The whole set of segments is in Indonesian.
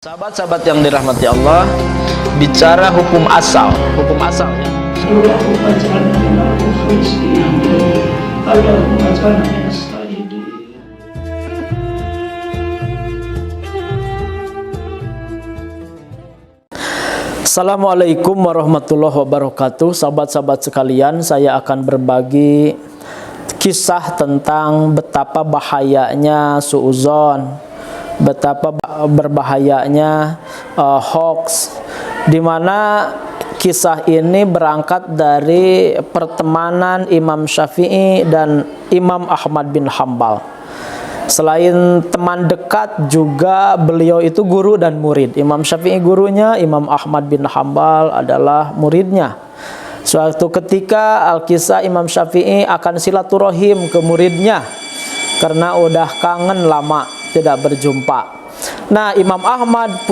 Sahabat-sahabat yang dirahmati Allah, bicara hukum asal ya. Assalamualaikum warahmatullahi wabarakatuh. Sahabat-sahabat sekalian, saya akan berbagi kisah tentang betapa bahayanya suudzon, betapa berbahayanya hoax, di mana kisah ini berangkat dari pertemanan Imam Syafi'i dan Imam Ahmad bin Hambal. Selain teman dekat, juga beliau itu guru dan murid. Imam Syafi'i gurunya, Imam Ahmad bin Hambal adalah muridnya. Suatu ketika Al-Kisah Imam Syafi'i akan silaturahim ke muridnya karena udah kangen lama tidak berjumpa. Nah, Imam Ahmad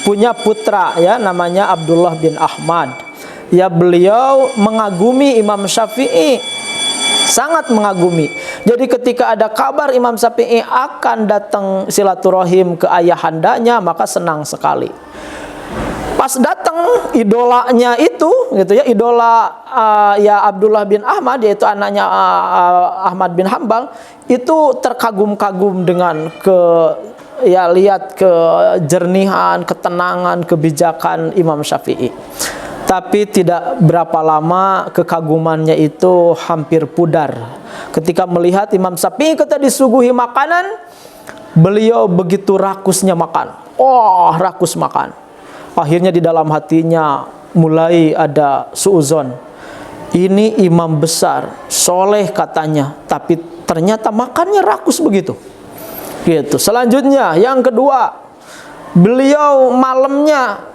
punya putra ya, namanya Abdullah bin Ahmad. Ya, beliau mengagumi Imam Syafi'i, sangat mengagumi. Jadi ketika ada kabar Imam Syafi'i akan datang silaturahim ke ayahandanya, maka senang sekali. Pas datang idolanya itu gitu ya, idola ya Abdullah bin Ahmad, yaitu anaknya Ahmad bin Hambal, itu terkagum-kagum dengan lihat kejernihan, ketenangan, kebijakan Imam Syafi'i. Tapi tidak berapa lama kekagumannya itu hampir pudar. Ketika melihat Imam Syafi'i ketika disuguhi makanan, beliau begitu rakusnya makan. Oh, rakus makan. Akhirnya di dalam hatinya mulai ada suudzon. Ini imam besar, soleh katanya, tapi ternyata makannya rakus begitu. Gitu. Selanjutnya, yang kedua, beliau malamnya,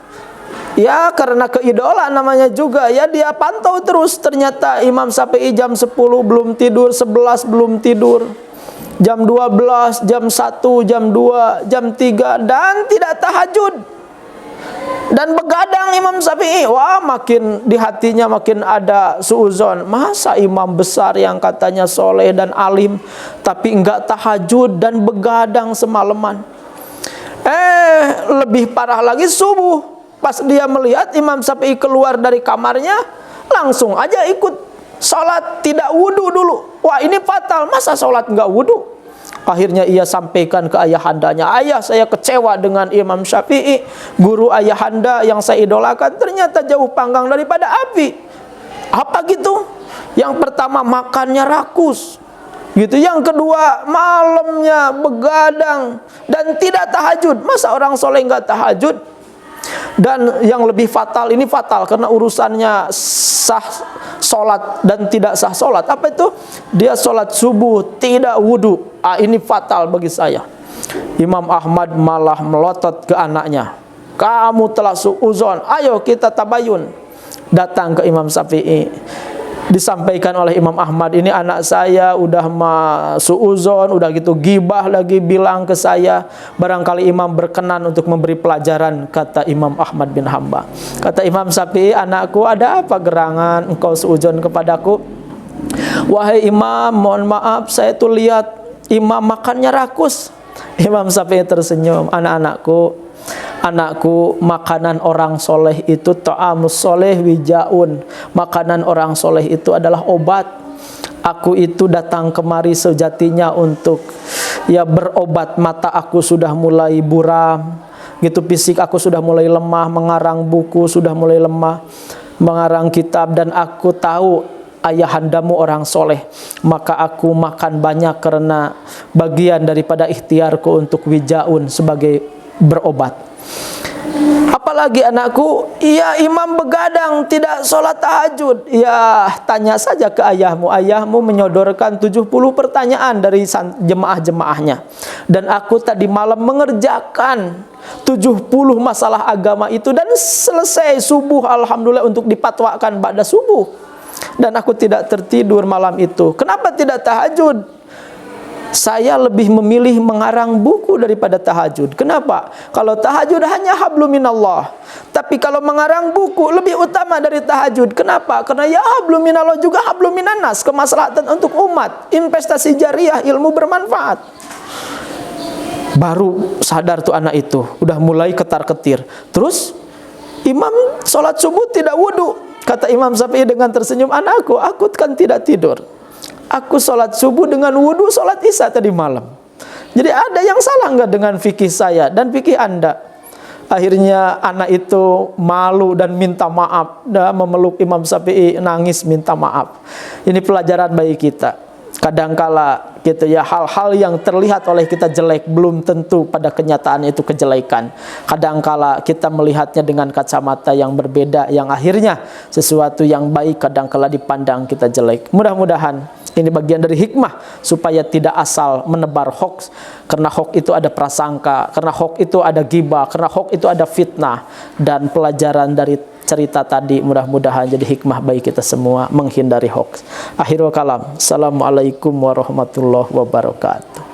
ya karena keidola namanya juga, ya dia pantau terus. Ternyata Imam Syafi'i jam 10 belum tidur, 11 belum tidur, jam 12, jam 1, jam 2, jam 3, dan tidak tahajud. Dan begadang Imam Syafi'i. Wah, makin di hatinya makin ada suudzon. Masa imam besar yang katanya soleh dan alim, tapi enggak tahajud dan begadang semalaman. Lebih parah lagi subuh. Pas dia melihat Imam Syafi'i keluar dari kamarnya, langsung aja ikut sholat, tidak wudhu dulu. Wah, ini fatal. Masa sholat enggak wudhu? Akhirnya ia sampaikan ke ayahandanya, ayah, saya kecewa dengan Imam Syafi'i, guru ayahanda yang saya idolakan, ternyata jauh panggang daripada api. Apa gitu? Yang pertama, makannya rakus gitu. Yang kedua, malamnya begadang dan tidak tahajud. Masa orang soleh nggak tahajud? Dan yang lebih fatal, ini fatal karena urusannya sah sholat dan tidak sah sholat. Apa itu? Dia sholat subuh tidak wudhu. Ini fatal bagi saya. Imam Ahmad malah melotot ke anaknya, kamu telah suudzon, ayo kita tabayun. Datang ke Imam Syafi'i, disampaikan oleh Imam Ahmad, ini anak saya udah suudzon, udah gitu gibah lagi, bilang ke saya, barangkali imam berkenan untuk memberi pelajaran. Kata Imam Ahmad bin Hambal, kata Imam Syafi'i, anakku, ada apa gerangan engkau suudzon kepadaku? Wahai imam, mohon maaf, saya tuh lihat imam makannya rakus. Imam Syafi'i tersenyum, anakku, makanan orang soleh itu ta'amus soleh wijaun. Makanan orang soleh itu adalah obat. Aku itu datang kemari sejatinya untuk berobat. Mata aku sudah mulai buram gitu, fisik aku sudah mulai lemah, mengarang buku sudah mulai lemah, mengarang kitab, dan aku tahu ayahandamu orang soleh, maka aku makan banyak karena bagian daripada ikhtiarku untuk wijaun, sebagai berobat. Apalagi anakku, ya imam begadang tidak sholat tahajud. Ya, tanya saja ke ayahmu. Ayahmu menyodorkan 70 pertanyaan dari jemaah-jemaahnya, dan aku tadi malam mengerjakan 70 masalah agama itu, dan selesai subuh alhamdulillah untuk dipatwakan ba'da subuh. Dan aku tidak tertidur malam itu. Kenapa tidak tahajud? Saya lebih memilih mengarang buku daripada tahajud. Kenapa? Kalau tahajud hanya hablum minallah, tapi kalau mengarang buku lebih utama dari tahajud. Kenapa? Karena ya hablum minallah juga hablum minannas, kemaslahatan untuk umat, investasi jariah, ilmu bermanfaat. Baru sadar tuh anak itu, udah mulai ketar-ketir. Terus imam sholat subuh tidak wudhu. Kata Imam Syafi'i dengan tersenyum, anakku, aku kan tidak tidur. Aku sholat subuh dengan wudhu sholat isya tadi malam. Jadi ada yang salah nggak dengan fikih saya dan fikih Anda? Akhirnya anak itu malu dan minta maaf, dan memeluk Imam Syafi'i, nangis minta maaf. Ini pelajaran bagi kita. Kadangkala gitu ya, hal-hal yang terlihat oleh kita jelek belum tentu pada kenyataan itu kejelekan. Kadangkala kita melihatnya dengan kacamata yang berbeda, yang akhirnya sesuatu yang baik kadangkala dipandang kita jelek. Mudah-mudahan ini bagian dari hikmah supaya tidak asal menebar hoax, karena hoax itu ada prasangka, karena hoax itu ada ghibah, karena hoax itu ada fitnah. Dan pelajaran dari cerita tadi mudah-mudahan jadi hikmah bagi kita semua menghindari hoax. Akhirul kalam. Assalamualaikum warahmatullahi wabarakatuh.